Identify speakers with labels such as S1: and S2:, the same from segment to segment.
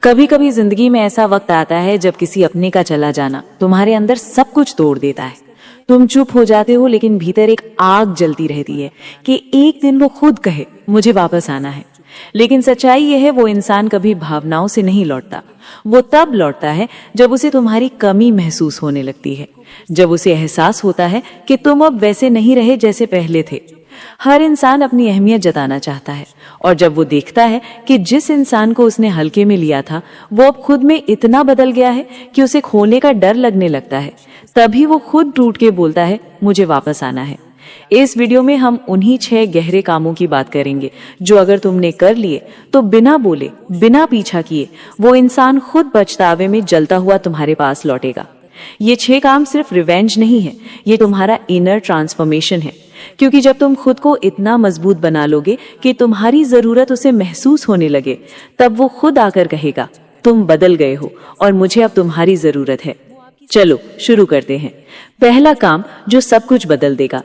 S1: कभी कभी जिंदगी में ऐसा वक्त आता है जब किसी अपने का चला जाना तुम्हारे अंदर सब कुछ तोड़ देता है। तुम चुप हो जाते हो, लेकिन भीतर एक आग जलती रहती है कि एक दिन वो खुद कहे मुझे वापस आना है। लेकिन सच्चाई यह है, वो इंसान कभी भावनाओं से नहीं लौटता। वो तब लौटता है जब उसे तुम्हारी कमी महसूस होने लगती है, जब उसे एहसास होता है कि तुम अब वैसे नहीं रहे जैसे पहले थे। हर इंसान अपनी अहमियत जताना चाहता है, और जब वो देखता है कि जिस इंसान को उसने हल्के में लिया था वो अब खुद में इतना बदल गया है कि उसे खोने का डर लगने लगता है, तभी वो खुद टूट के बोलता है मुझे वापस आना है। इस वीडियो में हम उन्हीं 6 गहरे कामों की बात करेंगे जो अगर तुमने कर लिए तो बिना बोले, बिना पीछा किए वो इंसान खुद पछतावे में जलता हुआ तुम्हारे पास लौटेगा। ये 6 काम सिर्फ रिवेंज नहीं है, ये तुम्हारा इनर ट्रांसफॉर्मेशन है। क्योंकि जब तुम खुद को इतना मजबूत बना लोगे कि तुम्हारी जरूरत उसे महसूस होने लगे, तब वो खुद आकर कहेगा तुम बदल गए हो और मुझे अब तुम्हारी जरूरत है। चलो शुरू करते हैं। पहला काम जो सब कुछ बदल देगा।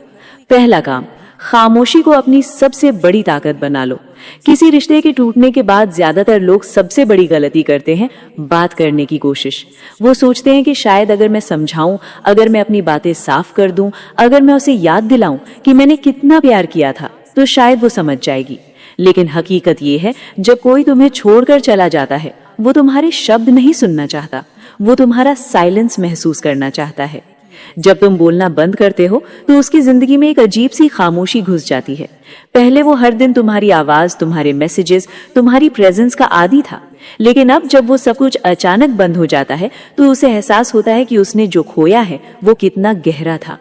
S1: पहला काम, खामोशी को अपनी सबसे बड़ी ताकत बना लो। किसी रिश्ते के टूटने के बाद ज्यादातर लोग सबसे बड़ी गलती करते हैं बात करने की कोशिश। वो सोचते हैं कि शायद अगर मैं समझाऊं, अगर मैं अपनी बातें साफ कर दूं, अगर मैं उसे याद दिलाऊं कि मैंने कितना प्यार किया था, तो शायद वो समझ जाएगी। लेकिन हकीकत ये है, जब कोई तुम्हें छोड़कर चला जाता है, वो तुम्हारे शब्द नहीं सुनना चाहता, वो तुम्हारा साइलेंस महसूस करना चाहता है। जब तुम बोलना बंद करते हो तो उसकी जिंदगी में एक अजीब सी खामोशी घुस जाती है। पहले वो हर दिन तुम्हारी आवाज, तुम्हारे मैसेजेस, तुम्हारी प्रेजेंस का आदी था, लेकिन अब जब वो सब कुछ अचानक बंद हो जाता है तो उसे एहसास होता है कि उसने जो खोया है वो कितना गहरा था।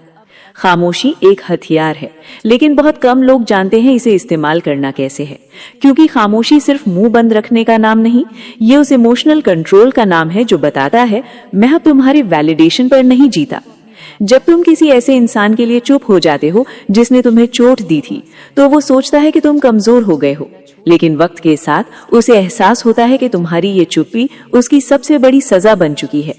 S1: खामोशी एक हथियार है, लेकिन बहुत कम लोग जानते हैं इसे इस्तेमाल करना कैसे है। क्योंकि खामोशी सिर्फ मुंह बंद रखने का नाम नहीं, ये उस इमोशनल कंट्रोल का नाम है जो बताता है मैं अब तुम्हारी वैलिडेशन पर नहीं जीता। जब तुम किसी ऐसे इंसान के लिए चुप हो जाते हो जिसने तुम्हें चोट दी थी, तो वो सोचता है कि तुम कमजोर हो गए हो। लेकिन वक्त के साथ उसे एहसास होता है कि तुम्हारी ये चुप्पी उसकी सबसे बड़ी सजा बन चुकी है।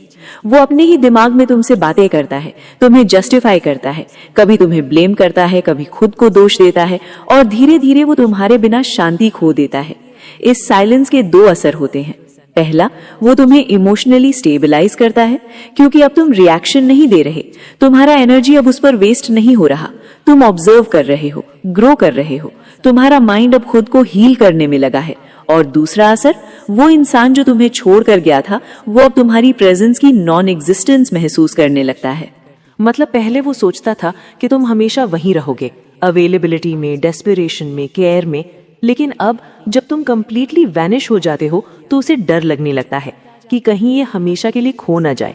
S1: वो अपने ही दिमाग में तुमसे बातें करता है, तुम्हें जस्टिफाई करता है, कभी तुम्हें ब्लेम करता है, कभी खुद को दोष देता है, और धीरे धीरे वो तुम्हारे बिना शांति खो देता है। इस साइलेंस के 2 असर होते हैं। पहला, वो तुम्हें इमोशनली स्टेबलाइज करता है, क्योंकि अब तुम रिएक्शन नहीं दे रहे, तुम्हारा एनर्जी अब उस पर वेस्ट नहीं हो रहा, तुम ऑब्जर्व कर रहे हो, ग्रो कर रहे हो, तुम्हारा माइंड अब खुद को हील करने में लगा है। और दूसरा असर, वो इंसान जो तुम्हें छोड़ कर गया था वो अब तुम्हारी प्रेजेंस की नॉन एग्जिस्टेंस महसूस करने लगता है। मतलब पहले वो सोचता था कि तुम हमेशा वहीं रहोगे, अवेलेबिलिटी में, डेस्परेशन में, केयर में, लेकिन अब जब तुम कंप्लीटली वैनिश हो जाते हो तो उसे डर लगने लगता है कि कहीं ये हमेशा के लिए खो ना जाए।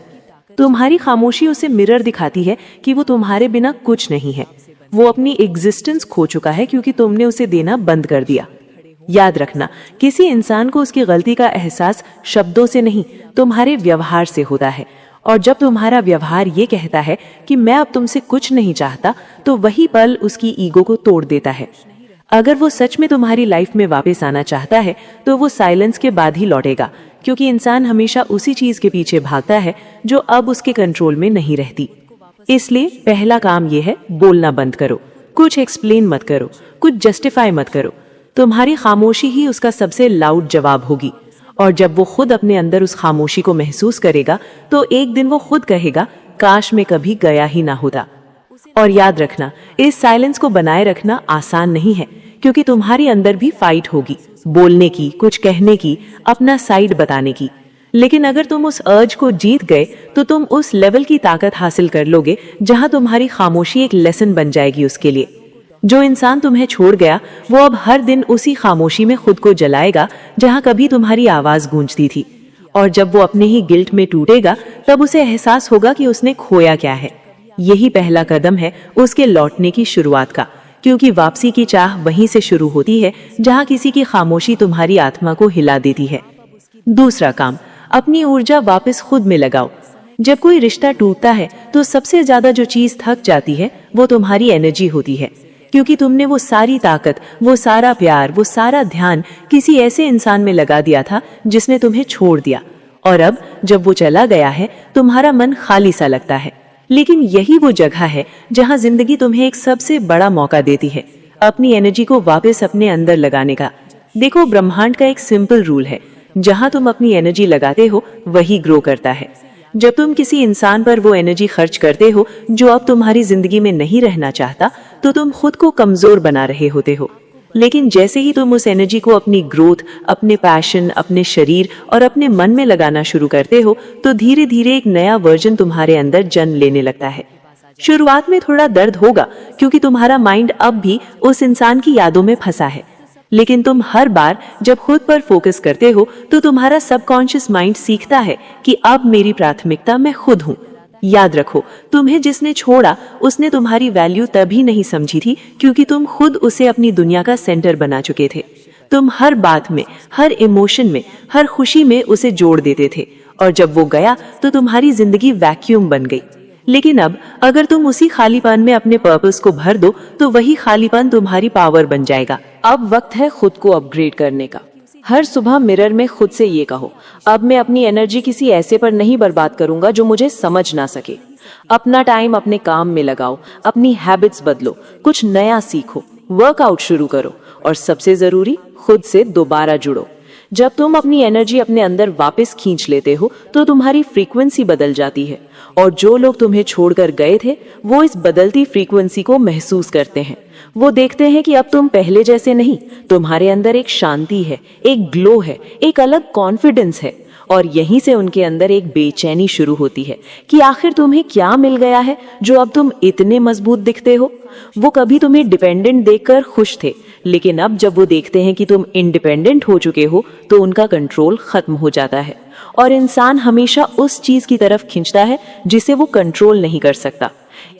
S1: तुम्हारी खामोशी उसे मिरर दिखाती है कि वो तुम्हारे बिना कुछ नहीं है, वो अपनी एग्जिस्टेंस खो चुका है क्योंकि तुमने उसे देना बंद कर दिया। याद रखना, किसी इंसान को उसकी गलती का एहसास शब्दों से नहीं, तुम्हारे व्यवहार से होता है। और जब तुम्हारा व्यवहार ये कहता है कि मैं अब तुमसे कुछ नहीं चाहता, तो वही पल उसकी ईगो को तोड़ देता है। अगर वो सच में तुम्हारी लाइफ में वापस आना चाहता है तो वो साइलेंस के बाद ही लौटेगा, क्योंकि इंसान हमेशा उसी चीज के पीछे भागता है जो अब उसके कंट्रोल में नहीं रहती। इसलिए पहला काम ये है, बोलना बंद करो, कुछ एक्सप्लेन मत करो, कुछ जस्टिफाई मत करो। तुम्हारी खामोशी ही उसका सबसे लाउड जवाब होगी। और जब वो खुद अपने अंदर उस खामोशी को महसूस करेगा तो एक दिन वो खुद कहेगा काश मैं कभी गया ही ना होता। और याद रखना, इस साइलेंस को बनाए रखना आसान नहीं है, क्योंकि तुम्हारी अंदर भी फाइट होगी, बोलने की, कुछ कहने की, अपना साइड बताने की। लेकिन अगर तुम उस अर्ज को जीत गए तो तुम उस लेवल की ताकत हासिल कर लोगे जहां तुम्हारी खामोशी एक लेसन बन जाएगी उसके लिए। जो इंसान तुम्हें छोड़ गया वो अब हर दिन उसी खामोशी में खुद को जलाएगा जहां कभी तुम्हारी आवाज गूंजती थी। और जब वो अपने ही गिल्ट में टूटेगा तब उसे एहसास होगा कि उसने खोया क्या है। यही पहला कदम है उसके लौटने की शुरुआत का, क्योंकि वापसी की चाह वहीं से शुरू होती है जहां किसी की खामोशी तुम्हारी आत्मा को हिला देती है। दूसरा काम, अपनी ऊर्जा वापस खुद में लगाओ। जब कोई रिश्ता टूटता है तो सबसे ज्यादा जो चीज थक जाती है वो तुम्हारी एनर्जी होती है, क्योंकि तुमने वो सारी ताकत, वो सारा प्यार, वो सारा ध्यान किसी ऐसे इंसान में लगा दिया था जिसने तुम्हें छोड़ दिया। और अब जब वो चला गया है तुम्हारा मन खाली सा लगता है। लेकिन यही वो जगह है जहां जिंदगी तुम्हें एक सबसे बड़ा मौका देती है अपनी एनर्जी को वापस अपने अंदर लगाने का। देखो, ब्रह्मांड का एक सिंपल रूल है,
S2: जहां तुम अपनी एनर्जी लगाते हो वही ग्रो करता है। जब तुम किसी इंसान पर वो एनर्जी खर्च करते हो जो अब तुम्हारी जिंदगी में नहीं रहना चाहता, तो तुम खुद को कमजोर बना रहे होते हो। लेकिन जैसे ही तुम उस एनर्जी को अपनी ग्रोथ, अपने पैशन, अपने शरीर और अपने मन में लगाना शुरू करते हो, तो धीरे धीरे एक नया वर्जन तुम्हारे अंदर जन्म लेने लगता है। शुरुआत में थोड़ा दर्द होगा क्योंकि तुम्हारा माइंड अब भी उस इंसान की यादों में फंसा है। लेकिन तुम हर बार जब खुद पर फोकस करते हो तो तुम्हारा सबकॉन्शियस माइंड सीखता है कि अब मेरी प्राथमिकता मैं खुद हूँ। याद रखो, तुम्हें जिसने छोड़ा उसने तुम्हारी वैल्यू तभी नहीं समझी थी क्योंकि तुम खुद उसे अपनी दुनिया का सेंटर बना चुके थे। तुम हर बात में, हर इमोशन में, हर खुशी में उसे जोड़ देते थे और जब वो गया तो तुम्हारी जिंदगी वैक्यूम बन गई। लेकिन अब अगर तुम उसी खालीपन में अपने पर्पस को भर दो तो वही खालीपन तुम्हारी पावर बन जाएगा।
S1: अब वक्त है खुद को अपग्रेड करने का। हर सुबह मिरर में खुद से ये कहो, अब मैं अपनी एनर्जी किसी ऐसे पर नहीं बर्बाद करूंगा जो मुझे समझ ना सके। अपना टाइम अपने काम में लगाओ, अपनी हैबिट्स बदलो, कुछ नया सीखो, वर्कआउट शुरू करो और सबसे जरूरी, खुद से दोबारा जुड़ो। जब तुम अपनी एनर्जी अपने अंदर वापस खींच लेते हो तो तुम्हारी फ्रीक्वेंसी बदल जाती है और जो लोग तुम्हें छोड़कर गए थे वो इस बदलती फ्रीक्वेंसी को महसूस करते हैं। वो देखते हैं कि अब तुम पहले जैसे नहीं, तुम्हारे अंदर एक शांति है, एक ग्लो है, एक अलग कॉन्फिडेंस है और यहीं से उनके अंदर एक बेचैनी शुरू होती है कि आखिर तुम्हें क्या मिल गया है जो अब तुम इतने मजबूत दिखते हो। वो कभी तुम्हें डिपेंडेंट देखकर खुश थे, लेकिन अब जब वो देखते हैं कि तुम इंडिपेंडेंट हो चुके हो तो उनका कंट्रोल खत्म हो जाता है और इंसान हमेशा उस चीज की तरफ खींचता है जिसे वो कंट्रोल नहीं कर सकता।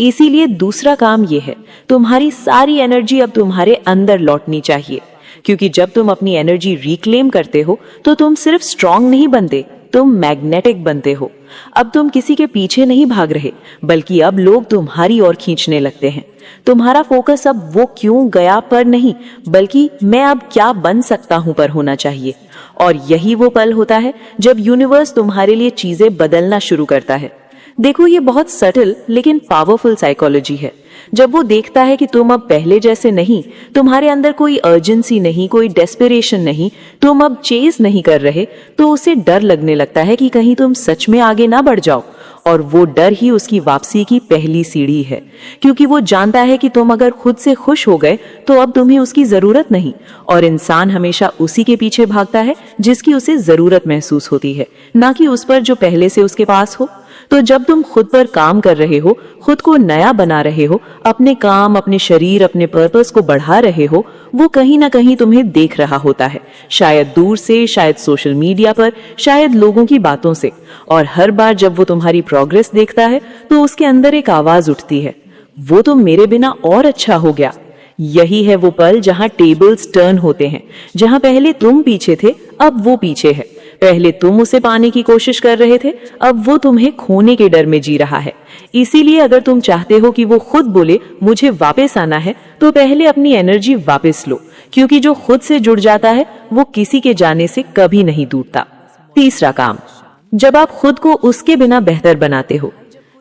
S1: इसीलिए दूसरा काम ये है, तुम्हारी सारी एनर्जी अब तुम्हारे अंदर लौटनी चाहिए, क्योंकि जब तुम अपनी एनर्जी रिक्लेम करते हो तो तुम सिर्फ स्ट्रांग नहीं बनते, तुम मैग्नेटिक बनते हो। अब तुम किसी के पीछे नहीं भाग रहे, बल्कि अब लोग तुम्हारी ओर खींचने लगते हैं। तुम्हारा फोकस अब वो क्यों गया पर नहीं, बल्कि मैं अब क्या बन सकता हूं पर होना चाहिए। और यही वो पल होता है जब यूनिवर्स तुम्हारे लिए चीजें बदलना शुरू करता है। देखो, ये बहुत सटल लेकिन पावरफुल साइकोलॉजी है। जब वो देखता है कि तुम अब पहले जैसे नहीं, तुम्हारे अंदर कोई अर्जेंसी नहीं, कोई डेस्परेशन नहीं, तुम अब चेज नहीं कर रहे, तो उसे डर लगने लगता है कि कहीं तुम सच में आगे ना बढ़ जाओ। और वो डर ही उसकी वापसी की पहली सीढ़ी है, क्योंकि वो जानता है कि तुम अगर खुद से खुश हो गए तो अब तुम्हें उसकी जरूरत नहीं। और इंसान हमेशा उसी के पीछे भागता है जिसकी उसे जरूरत महसूस होती है, ना कि उस पर जो पहले से उसके पास हो। तो जब तुम खुद पर काम कर रहे हो, खुद को नया बना रहे हो, अपने काम, अपने शरीर, अपने पर्पस को बढ़ा रहे हो, वो कहीं ना कहीं तुम्हें देख रहा होता है, शायद दूर से, शायद सोशल मीडिया पर, शायद लोगों की बातों से। और हर बार जब वो तुम्हारी प्रोग्रेस देखता है तो उसके अंदर एक आवाज उठती है, वो तो मेरे बिना और अच्छा हो गया। यही है वो पल जहां टेबल्स टर्न होते हैं, जहां पहले तुम पीछे थे अब वो पीछे है। पहले तुम उसे पाने की कोशिश कर रहे थे, अब वो तुम्हें खोने के डर में जी रहा है। इसीलिए अगर तुम चाहते हो कि वो खुद बोले मुझे वापस आना है, तो पहले अपनी एनर्जी वापस लो, क्योंकि जो खुद से जुड़ जाता है वो किसी के जाने से कभी नहीं टूटता। तीसरा काम, जब आप खुद को उसके बिना बेहतर बनाते हो।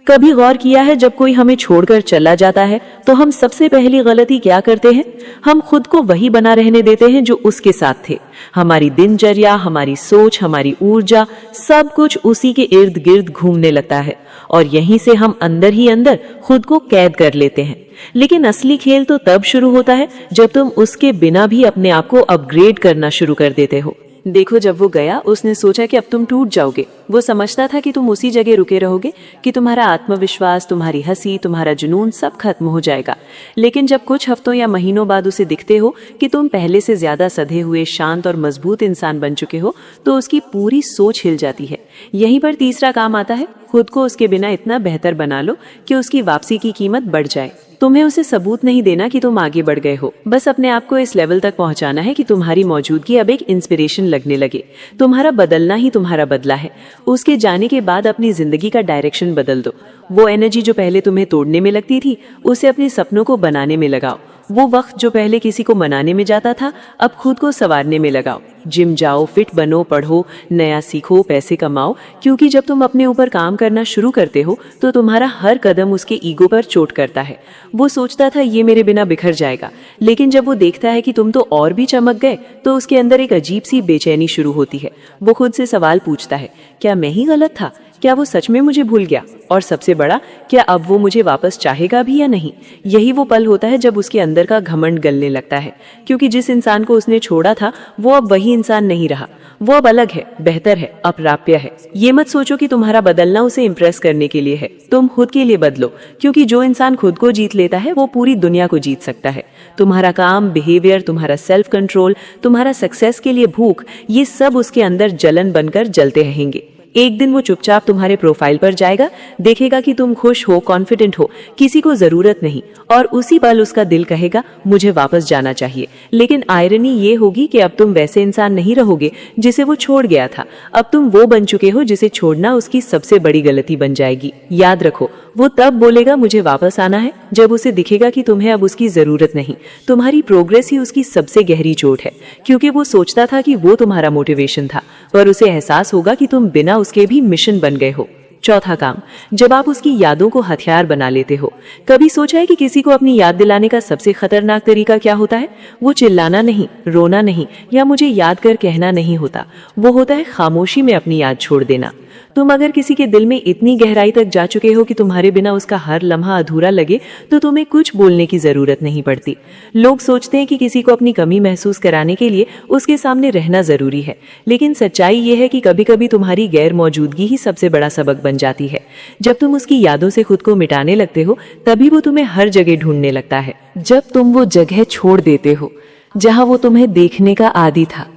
S1: कभी गौर किया है, जब कोई हमें छोड़कर चला जाता है तो हम सबसे पहली गलती क्या करते हैं? हम खुद को वही बना रहने देते हैं जो उसके साथ थे। हमारी दिनचर्या, हमारी सोच, हमारी ऊर्जा, सब कुछ उसी के इर्द गिर्द घूमने लगता है और यहीं से हम अंदर ही अंदर खुद को कैद कर लेते हैं। लेकिन असली खेल तो तब शुरू होता है जब तुम उसके बिना भी अपने आप को अपग्रेड करना शुरू कर देते हो। देखो, जब वो गया उसने सोचा कि अब तुम टूट जाओगे। वो समझता था कि तुम उसी जगह रुके रहोगे, कि तुम्हारा आत्मविश्वास, तुम्हारी हंसी, तुम्हारा जुनून सब खत्म हो जाएगा। लेकिन जब कुछ हफ्तों या महीनों बाद उसे दिखते हो कि तुम पहले से ज्यादा सधे हुए, शांत और मजबूत इंसान बन चुके हो, तो उसकी पूरी सोच हिल जाती है। यहीं पर तीसरा काम आता है, खुद को उसके बिना इतना बेहतर बना लो कि उसकी वापसी की कीमत बढ़ जाए। तुम्हें उसे सबूत नहीं देना कि तुम आगे बढ़ गए हो, बस अपने आप को इस लेवल तक पहुंचाना है कि तुम्हारी मौजूदगी अब एक इंस्पिरेशन लगने लगे। तुम्हारा बदलना ही तुम्हारा बदला है। उसके जाने के बाद अपनी जिंदगी का डायरेक्शन बदल दो। वो एनर्जी जो पहले तुम्हें तोड़ने में लगती थी, उसे अपने सपनों को बनाने में लगाओ
S2: वो वक्त जो पहले किसी को मनाने में जाता था, अब खुद को संवारने में लगाओ। जिम जाओ, फिट बनो, पढ़ो, नया सीखो, पैसे कमाओ, क्योंकि जब तुम अपने ऊपर काम करना शुरू करते हो तो तुम्हारा हर कदम उसके ईगो पर चोट करता है। वो सोचता था ये मेरे बिना बिखर जाएगा, लेकिन जब वो देखता है कि तुम तो और भी चमक गए तो उसके अंदर एक अजीब सी बेचैनी शुरू होती है। वो खुद से सवाल पूछता है, क्या मैं ही गलत था? क्या वो सच में मुझे भूल गया? और सबसे बड़ा, क्या अब वो मुझे वापस चाहेगा भी या नहीं? यही वो पल होता है जब उसके अंदर का घमंड गलने लगता है, क्योंकि जिस इंसान को उसने छोड़ा था वो अब वही इंसान नहीं रहा। वो अब अलग है, बेहतर है, अप्राप्य है। ये मत सोचो कि तुम्हारा बदलना उसे इम्प्रेस करने के लिए है। तुम खुद के लिए बदलो, क्योंकि जो इंसान खुद को जीत लेता है वो पूरी दुनिया को जीत सकता है। तुम्हारा काम, बिहेवियर, तुम्हारा सेल्फ कंट्रोल, तुम्हारा सक्सेस के लिए भूख, ये सब उसके अंदर जलन बनकर जलते रहेंगे। एक दिन वो चुपचाप तुम्हारे प्रोफाइल पर जाएगा, देखेगा कि तुम खुश हो, कॉन्फिडेंट हो, किसी को जरूरत नहीं, और उसी पल उसका दिल कहेगा मुझे वापस जाना चाहिए। लेकिन आयरनी ये होगी कि अब तुम वैसे इंसान नहीं रहोगे जिसे वो छोड़ गया था। अब तुम वो बन चुके हो जिसे छोड़ना उसकी सबसे बड़ी गलती बन जाएगी। याद रखो, वो तब बोलेगा मुझे वापस आना है जब उसे दिखेगा कि तुम्हें अब उसकी जरूरत नहीं। तुम्हारी प्रोग्रेस ही उसकी सबसे गहरी चोट है, क्योंकि वो सोचता था कि वो तुम्हारा मोटिवेशन था, पर उसे एहसास होगा कि तुम बिना उसके भी मिशन बन गए हो। चौथा काम, जब आप उसकी यादों को हथियार बना लेते हो। कभी सोचा है कि किसी को अपनी याद दिलाने का सबसे खतरनाक तरीका क्या होता है? वो चिल्लाना नहीं, रोना नहीं, या मुझे याद कर कहना नहीं होता। वो होता है खामोशी में अपनी याद छोड़ देना। तुम अगर किसी के दिल में इतनी गहराई तक जा चुके हो कि तुम्हारे बिना उसका हर लम्हा अधूरा लगे, तो तुम्हें कुछ बोलने की जरूरत नहीं पड़ती। लोग सोचते हैं कि किसी को अपनी कमी महसूस कराने के लिए उसके सामने रहना जरूरी है, लेकिन सच्चाई ये है कि कभी कभी तुम्हारी गैर मौजूदगी ही सबसे बड़ा सबक बन जाती है। जब तुम उसकी यादों से खुद को मिटाने लगते हो, तभी वो तुम्हें हर जगह ढूंढने लगता है। जब तुम वो जगह छोड़ देते हो जहां वो तुम्हें देखने का आदी था,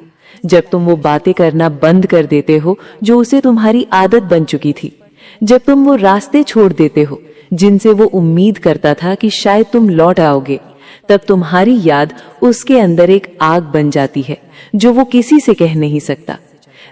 S2: जब तुम वो बातें करना बंद कर देते हो जो उसे तुम्हारी आदत बन चुकी थी, जब तुम वो रास्ते छोड़ देते हो जिनसे वो उम्मीद करता था कि शायद तुम लौट आओगे, तब तुम्हारी याद उसके अंदर एक आग बन जाती है जो वो किसी से कह नहीं सकता।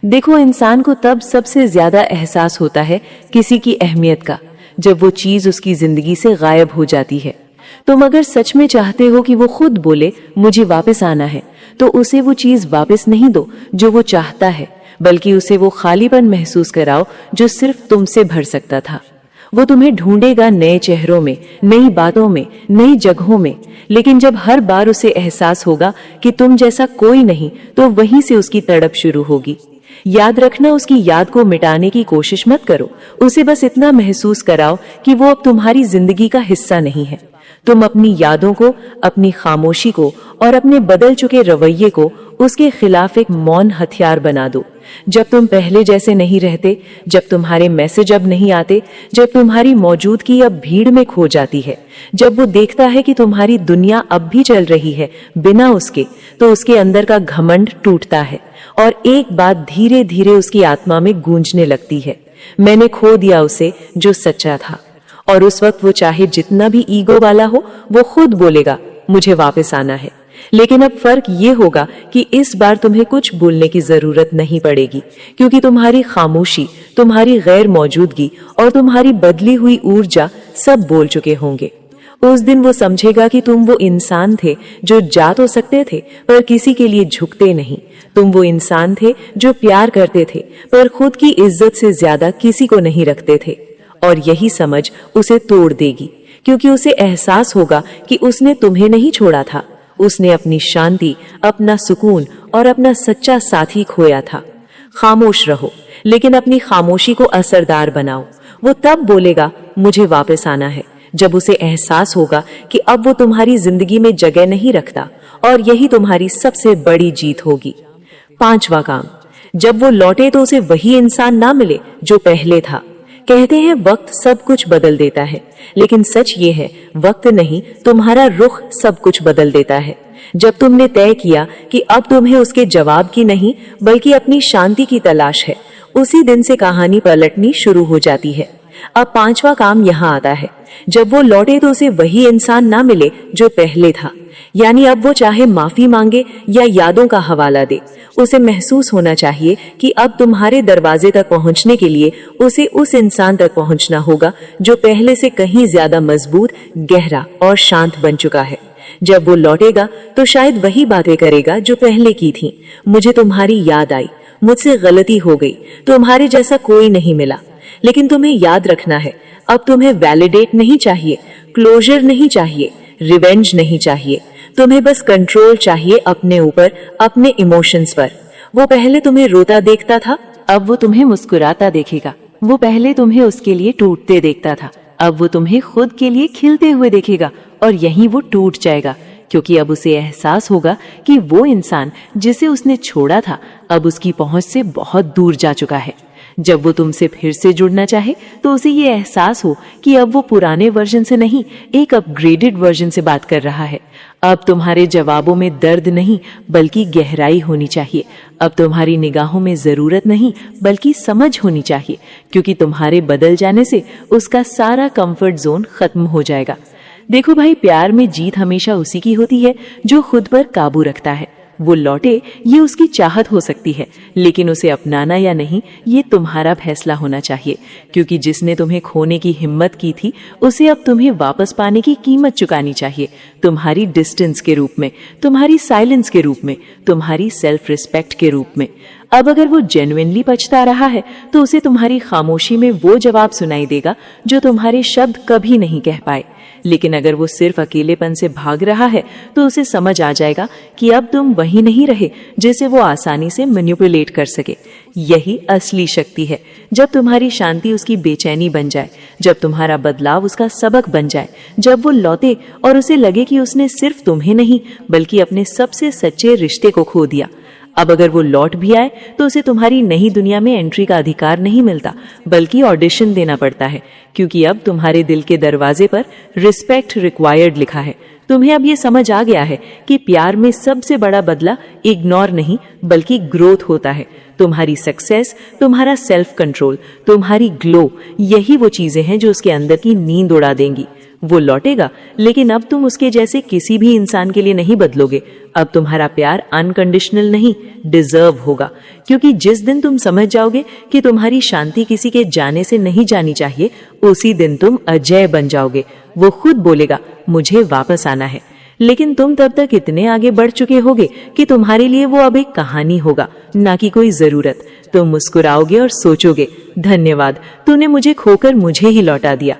S2: देखो, इंसान को तब सबसे ज्यादा एहसास होता है किसी की अहमियत का, जब वो चीज उसकी जिंदगी से गायब हो जाती है। तुम अगर सच में चाहते हो कि वो खुद बोले मुझे वापस आना है, तो उसे वो चीज वापस नहीं दो जो वो चाहता है, बल्कि उसे वो खालीपन महसूस कराओ जो सिर्फ तुमसे भर सकता था। वो तुम्हें ढूंढेगा नए चेहरों में, नई बातों में, नई जगहों में, लेकिन जब हर बार उसे एहसास होगा कि तुम जैसा कोई नहीं, तो वहीं से उसकी तड़प शुरू होगी। याद रखना, उसकी याद को मिटाने की कोशिश मत करो, उसे बस इतना महसूस कराओ कि वो अब तुम्हारी जिंदगी का हिस्सा नहीं है। तुम अपनी यादों को, अपनी खामोशी को और अपने बदल चुके रवैये को उसके खिलाफ एक मौन हथियार बना दो। जब तुम पहले जैसे नहीं रहते, जब तुम्हारे मैसेज अब नहीं आते, जब तुम्हारी मौजूदगी अब भीड़ में खो जाती है, जब वो देखता है कि तुम्हारी दुनिया अब भी चल रही है बिना उसके, तो उसके अंदर का घमंड टूटता है और एक बात धीरे धीरे उसकी आत्मा में गूंजने लगती है, मैंने खो दिया उसे जो सच्चा था। और उस वक्त वो चाहे जितना भी ईगो वाला हो, वो खुद बोलेगा मुझे वापस आना है। लेकिन अब फर्क ये होगा कि इस बार तुम्हें कुछ बोलने की जरूरत नहीं पड़ेगी, क्योंकि तुम्हारी खामोशी, तुम्हारी गैर मौजूदगी और तुम्हारी बदली हुई ऊर्जा सब बोल चुके होंगे। उस दिन वो समझेगा कि तुम वो इंसान थे जो जा तो सकते थे पर किसी के लिए झुकते नहीं। तुम वो इंसान थे जो प्यार करते थे पर खुद की इज्जत से ज्यादा किसी को नहीं रखते थे। और यही समझ उसे तोड़ देगी, क्योंकि उसे एहसास होगा कि उसने तुम्हें नहीं छोड़ा था, उसने अपनी शांति, अपना सुकून और अपना सच्चा साथी खोया था। खामोश रहो, लेकिन अपनी खामोशी को असरदार बनाओ। वो तब बोलेगा मुझे वापस आना है जब उसे एहसास होगा कि अब वो तुम्हारी जिंदगी में जगह नहीं रखता, और यही तुम्हारी सबसे बड़ी जीत होगी। पांचवा काम, जब वो लौटे तो उसे वही इंसान ना मिले जो पहले था। कहते हैं वक्त सब कुछ बदल देता है, लेकिन सच ये है वक्त नहीं, तुम्हारा रुख सब कुछ बदल देता है। जब तुमने तय किया कि अब तुम्हें उसके जवाब की नहीं बल्कि अपनी शांति की तलाश है, उसी दिन से कहानी पलटनी शुरू हो जाती है। अब पांचवा काम यहाँ आता है, जब वो लौटे तो उसे वही इंसान ना मिले जो पहले था। यानी अब वो चाहे माफी मांगे या यादों का हवाला दे, उसे महसूस होना चाहिए कि अब तुम्हारे दरवाजे तक पहुंचने के लिए उसे उस इंसान तक पहुंचना होगा जो पहले से कहीं ज्यादा मजबूत, गहरा और शांत बन चुका है। जब वो लौटेगा तो शायद वही बातें करेगा जो पहले की थी। मुझे तुम्हारी याद आई, मुझसे गलती हो गई, तुम्हारे जैसा कोई नहीं मिला। लेकिन तुम्हें याद रखना है, अब तुम्हें वैलिडेट नहीं चाहिए, क्लोजर नहीं चाहिए, रिवेंज नहीं चाहिए। तुम्हें बस कंट्रोल चाहिए अपने ऊपर, अपने इमोशंस पर। वो पहले तुम्हें रोता देखता था,
S1: अब वो तुम्हें मुस्कुराता देखेगा। वो पहले तुम्हें उसके लिए टूटते देखता था, अब वो तुम्हें खुद के लिए खिलते हुए देखेगा। और यहीं वो टूट जाएगा, क्योंकि अब उसे एहसास होगा कि वो इंसान जिसे उसने छोड़ा था अब उसकी पहुंच से बहुत दूर जा चुका है। जब वो तुमसे फिर से जुड़ना चाहे तो उसे ये एहसास हो कि अब वो पुराने वर्जन से नहीं, एक अपग्रेडेड वर्जन से बात कर रहा है। अब तुम्हारे जवाबों में दर्द नहीं बल्कि गहराई होनी चाहिए। अब तुम्हारी निगाहों में जरूरत नहीं बल्कि समझ होनी चाहिए, क्योंकि तुम्हारे बदल जाने से उसका सारा कंफर्ट जोन खत्म हो जाएगा। देखो भाई, प्यार में जीत हमेशा उसी की होती है जो खुद पर काबू रखता है। वो लौटे ये उसकी चाहत हो सकती है, लेकिन उसे अपनाना या नहीं ये तुम्हारा फैसला होना चाहिए, क्योंकि जिसने तुम्हें खोने की हिम्मत की थी उसे अब तुम्हें वापस पाने की कीमत चुकानी चाहिए। तुम्हारी डिस्टेंस के रूप में, तुम्हारी साइलेंस के रूप में, तुम्हारी सेल्फ रिस्पेक्ट के रूप में। अब अगर वो जेन्युइनली पछता रहा है तो उसे तुम्हारी खामोशी में वो जवाब सुनाई देगा जो तुम्हारे शब्द कभी नहीं कह पाए। लेकिन अगर वो सिर्फ अकेलेपन से भाग रहा है तो उसे समझ आ जाएगा कि अब तुम वही नहीं रहे जिसे वो आसानी से मैनिपुलेट कर सके। यही असली शक्ति है, जब तुम्हारी शांति उसकी बेचैनी बन जाए, जब तुम्हारा बदलाव उसका सबक बन जाए, जब वो लौटे और उसे लगे कि उसने सिर्फ तुम्हें नहीं बल्कि अपने सबसे सच्चे रिश्ते को खो दिया। अब अगर वो लौट भी आए तो उसे तुम्हारी नई दुनिया में एंट्री का अधिकार नहीं मिलता बल्कि ऑडिशन देना पड़ता है, क्योंकि अब तुम्हारे दिल के दरवाजे पर रिस्पेक्ट रिक्वायर्ड लिखा है। तुम्हें अब ये समझ आ गया है कि प्यार में सबसे बड़ा बदला इग्नोर नहीं बल्कि ग्रोथ होता है। तुम्हारी सक्सेस, तुम्हारा सेल्फ कंट्रोल, तुम्हारी ग्लो, यही वो चीजें हैं जो उसके अंदर की नींद उड़ा देंगी। वो लौटेगा, लेकिन अब तुम उसके जैसे किसी भी इंसान के लिए नहीं बदलोगे। अब तुम्हारा प्यार अनकंडीशनल नहीं, डिजर्व होगा, क्योंकि जिस दिन तुम समझ जाओगे कि तुम्हारी शांति किसी के जाने से नहीं जानी चाहिए, उसी दिन तुम अजय बन जाओगे। वो खुद बोलेगा, मुझे वापस आना है। लेकिन तुम तब तक इतने आगे बढ़ चुके होगे कि तुम्हारे लिए वो अब एक कहानी होगा, ना कि कोई जरूरत। तुम मुस्कुराओगे और सोचोगे, धन्यवाद, तूने मुझे खोकर मुझे ही लौटा दिया।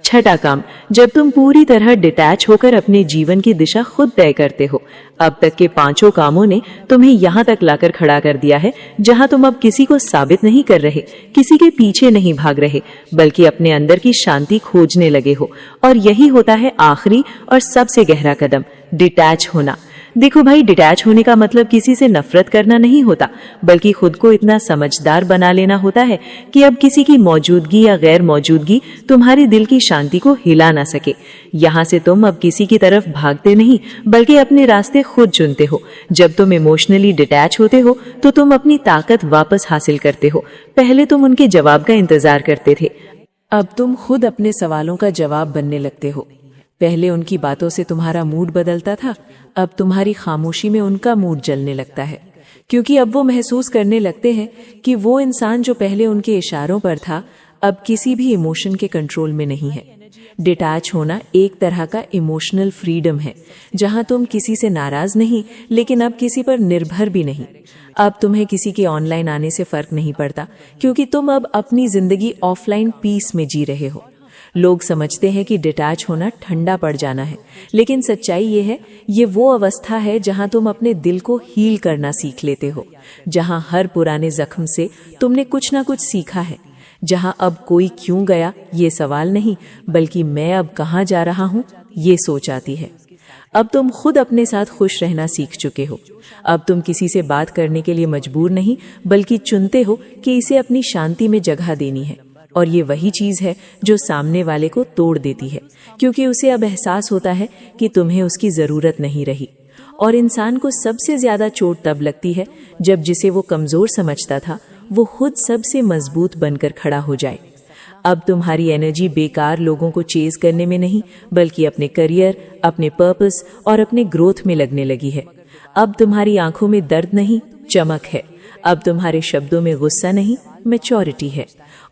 S1: छठा काम, जब तुम पूरी तरह डिटैच होकर अपने जीवन की दिशा खुद तय करते हो। अब तक के पांचों कामों ने तुम्हें यहाँ तक लाकर खड़ा कर दिया है जहाँ तुम अब किसी को साबित नहीं कर रहे, किसी के पीछे नहीं भाग रहे, बल्कि अपने अंदर की शांति खोजने लगे हो। और यही होता है आखिरी और सबसे गहरा कदम, डिटैच होना। देखो भाई, डिटैच होने का मतलब किसी से नफरत करना नहीं होता, बल्कि खुद को इतना समझदार बना लेना होता है कि अब किसी की मौजूदगी या गैर मौजूदगी तुम्हारे दिल की शांति को हिला ना सके। यहाँ से तुम अब किसी की तरफ भागते नहीं बल्कि अपने रास्ते खुद चुनते हो। जब तुम इमोशनली डिटैच होते हो तो तुम अपनी ताकत वापस हासिल करते हो। पहले तुम उनके जवाब का इंतजार करते थे, अब तुम खुद अपने सवालों का जवाब बनने लगते हो। पहले उनकी बातों से तुम्हारा मूड बदलता था, अब तुम्हारी खामोशी में उनका मूड जलने लगता है, क्योंकि अब वो महसूस करने लगते हैं कि वो इंसान जो पहले उनके इशारों पर था अब किसी भी इमोशन के कंट्रोल में नहीं है। डिटैच होना एक तरह का इमोशनल फ्रीडम है, जहां तुम किसी से नाराज नहीं लेकिन अब किसी पर निर्भर भी नहीं। अब तुम्हें किसी के ऑनलाइन आने से फर्क नहीं पड़ता, क्योंकि तुम अब अपनी जिंदगी ऑफलाइन पीस में जी रहे हो। लोग समझते हैं कि डिटैच होना ठंडा पड़ जाना है, लेकिन सच्चाई ये है, ये वो अवस्था है जहां तुम अपने दिल को हील करना सीख लेते हो, जहां हर पुराने जख्म से तुमने कुछ ना कुछ सीखा है, जहां अब कोई क्यों गया ये सवाल नहीं बल्कि मैं अब कहाँ जा रहा हूँ ये सोच आती है। अब तुम खुद अपने साथ खुश रहना सीख चुके हो। अब तुम किसी से बात करने के लिए मजबूर नहीं बल्कि चुनते हो कि इसे अपनी शांति में जगह देनी है। और ये वही चीज है जो सामने वाले को तोड़ देती है, क्योंकि उसे अब एहसास होता है कि तुम्हें उसकी जरूरत नहीं रही। और इंसान को सबसे ज्यादा चोट तब लगती है जब जिसे वो कमजोर समझता था वो खुद सबसे मजबूत बनकर खड़ा हो जाए। अब तुम्हारी एनर्जी बेकार लोगों को चेज करने में नहीं बल्कि अपने करियर, अपने पर्पस और अपने ग्रोथ में लगने लगी है। अब तुम्हारी आंखों में दर्द नहीं, चमक है। अब तुम्हारे शब्दों में गुस्सा नहीं, मैच्योरिटी है।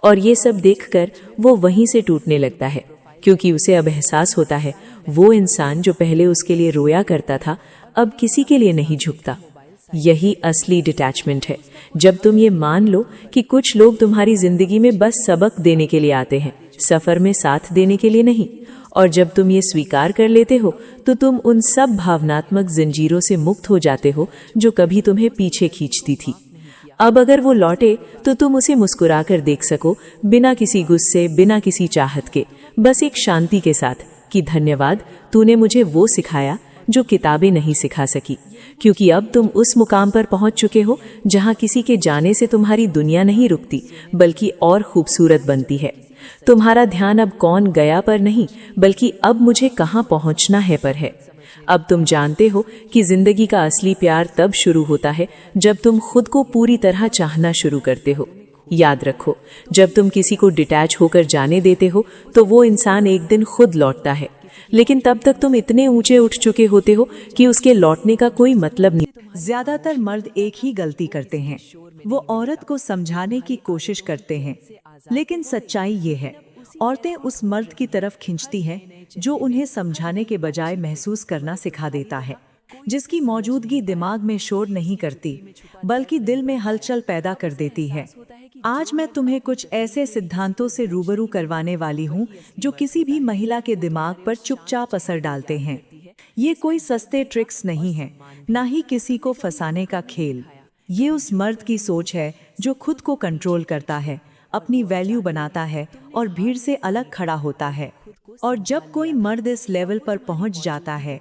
S1: और ये सब देखकर वो वहीं से टूटने लगता है, क्योंकि उसे अब एहसास होता है
S2: वो इंसान जो पहले उसके लिए रोया करता था अब किसी के लिए नहीं झुकता। यही असली डिटैचमेंट है, जब तुम ये मान लो कि कुछ लोग तुम्हारी जिंदगी में बस सबक देने के लिए आते हैं, सफर में साथ देने के लिए नहीं। और जब तुम ये स्वीकार कर लेते हो तो तुम उन सब भावनात्मक जंजीरों से मुक्त हो जाते हो जो कभी तुम्हें पीछे खींचती थी। अब अगर वो लौटे तो तुम उसे मुस्कुराकर देख सको, बिना किसी गुस्से, बिना किसी चाहत के, बस एक शांति के साथ कि धन्यवाद, तूने मुझे वो सिखाया जो किताबें नहीं सिखा सकी। क्योंकि अब तुम उस मुकाम पर पहुंच चुके हो जहां किसी के जाने से तुम्हारी दुनिया नहीं रुकती बल्कि और खूबसूरत बनती है। तुम्हारा ध्यान अब कौन गया पर नहीं बल्कि अब मुझे कहां पहुंचना है पर है। अब तुम जानते हो कि जिंदगी का असली प्यार तब शुरू होता है जब तुम खुद को पूरी तरह चाहना शुरू करते हो। याद रखो, जब तुम किसी को डिटैच होकर जाने देते हो तो वो इंसान एक दिन खुद लौटता है, लेकिन तब तक तुम इतने ऊंचे उठ चुके होते हो कि उसके लौटने का कोई मतलब नहीं।
S3: ज्यादातर मर्द एक ही गलती करते हैं, वो औरत को समझाने की कोशिश करते हैं, लेकिन सच्चाई ये है, औरतें उस मर्द की तरफ खींचती हैं जो उन्हें समझाने के बजाय महसूस करना सिखा देता है, जिसकी मौजूदगी दिमाग में शोर नहीं करती बल्कि दिल में हलचल पैदा कर देती है। आज मैं तुम्हें कुछ ऐसे सिद्धांतों से रूबरू करवाने वाली हूँ जो किसी भी महिला के दिमाग पर चुपचाप असर डालते हैं। ये कोई सस्ते ट्रिक्स नहीं है, ना ही किसी को फंसाने का खेल। ये उस मर्द की सोच है जो खुद को कंट्रोल करता है, अपनी वैल्यू बनाता है और भीड़ से अलग खड़ा होता है। और जब कोई मर्द इस लेवल पर पहुंच जाता है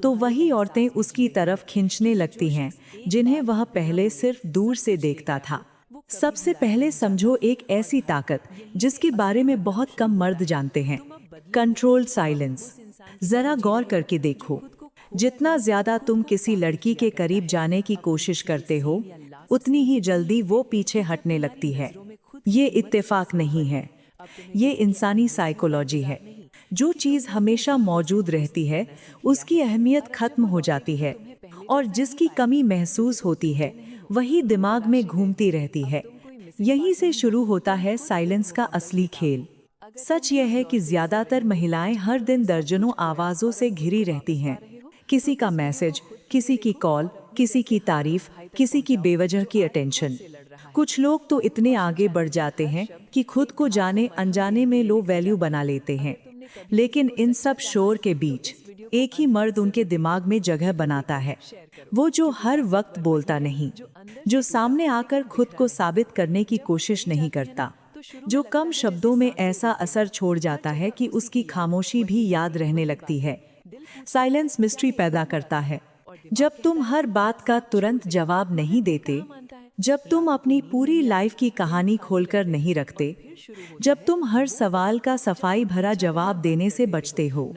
S3: तो वही औरतें उसकी तरफ खींचने लगती हैं जिन्हें वह पहले सिर्फ दूर से देखता था। सबसे पहले समझो एक ऐसी ताकत जिसके बारे में बहुत कम मर्द जानते हैं, कंट्रोल्ड साइलेंस। जरा गौर करके देखो, जितना ज्यादा तुम किसी लड़की के करीब जाने की कोशिश करते हो उतनी ही जल्दी वो पीछे हटने लगती है। ये इत्तेफाक नहीं है, ये इंसानी साइकोलॉजी है। जो चीज हमेशा मौजूद रहती है उसकी अहमियत खत्म हो जाती है, और जिसकी कमी महसूस होती है वही दिमाग में घूमती रहती है। यहीं से शुरू होता है साइलेंस का असली खेल। सच यह है कि ज्यादातर महिलाएं हर दिन दर्जनों आवाजों से घिरी रहती हैं। किसी का मैसेज, किसी की कॉल, किसी की तारीफ, किसी की बेवजह की अटेंशन। कुछ लोग तो इतने आगे बढ़ जाते हैं कि खुद को जाने अनजाने में लो वैल्यू बना लेते हैं, लेकिन इन सब शोर के बीच एक ही मर्द उनके दिमाग में जगह बनाता है। वो जो हर वक्त बोलता नहीं, जो सामने आकर खुद को साबित करने की कोशिश नहीं करता, जो कम शब्दों में ऐसा असर छोड़ जाता है कि उसकी खामोशी भी याद रहने लगती है। साइलेंस मिस्ट्री पैदा करता है। जब तुम हर बात का तुरंत जवाब नहीं देते, जब तुम अपनी पूरी लाइफ की कहानी खोलकर नहीं रखते, जब तुम हर सवाल का सफाई भरा जवाब देने से बचते हो,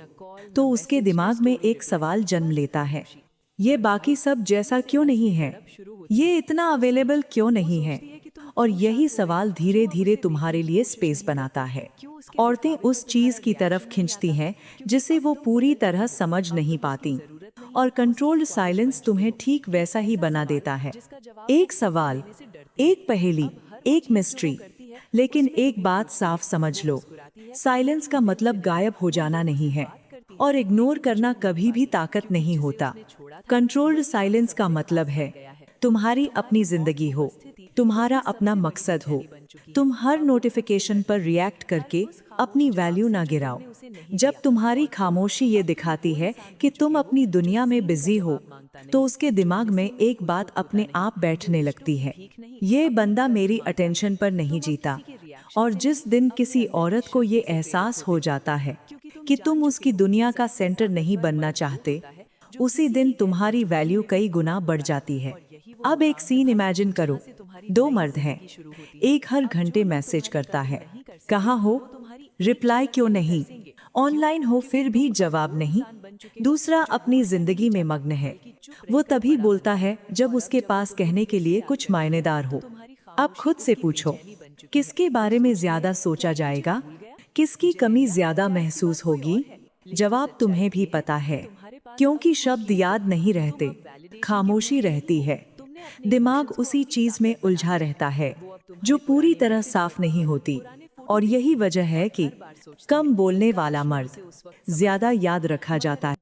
S3: तो उसके दिमाग में एक सवाल जन्म लेता है, ये बाकी सब जैसा क्यों नहीं है, ये इतना अवेलेबल क्यों नहीं है। और यही सवाल धीरे धीरे तुम्हारे लिए स्पेस बनाता है। औरतें उस चीज की तरफ खींचती हैं जिसे वो पूरी तरह समझ नहीं पाती, और कंट्रोल्ड साइलेंस तुम्हें ठीक वैसा ही बना देता है। एक सवाल, एक पहेली, एक मिस्ट्री। लेकिन एक बात साफ समझ लो, साइलेंस का मतलब गायब हो जाना नहीं है, और इग्नोर करना कभी भी ताकत नहीं होता। कंट्रोल्ड साइलेंस का मतलब है तुम्हारी अपनी जिंदगी हो, तुम्हारा अपना मकसद हो। तुम हर नोटिफिकेशन पर रिएक्ट करके अपनी वैल्यू ना गिराओ। जब तुम्हारी खामोशी ये दिखाती है कि तुम अपनी दुनिया में बिजी हो, तो उसके दिमाग में एक बात अपने आप बैठने लगती है, ये बंदा मेरी अटेंशन पर नहीं जीता। और जिस दिन किसी औरत को ये एहसास हो जाता है कि तुम उसकी दुनिया का सेंटर नहीं बनना चाहते, उसी दिन तुम्हारी वैल्यू कई गुना बढ़ जाती है। अब एक सीन इमेजिन करो, दो मर्द हैं, एक हर घंटे मैसेज करता है, कहाँ हो, रिप्लाई क्यों नहीं, ऑनलाइन हो फिर भी जवाब नहीं। दूसरा अपनी जिंदगी में मग्न है, वो तभी बोलता है जब उसके पास कहने के लिए कुछ मायनेदार हो। अब खुद से पूछो, किसके बारे में ज्यादा सोचा जाएगा, किसकी कमी ज्यादा महसूस होगी? जवाब तुम्हें भी पता है, क्योंकि शब्द याद नहीं रहते, खामोशी रहती है। दिमाग उसी चीज में उलझा रहता है जो पूरी तरह साफ नहीं होती, और यही वजह है कि कम बोलने वाला मर्द ज्यादा याद रखा जाता है।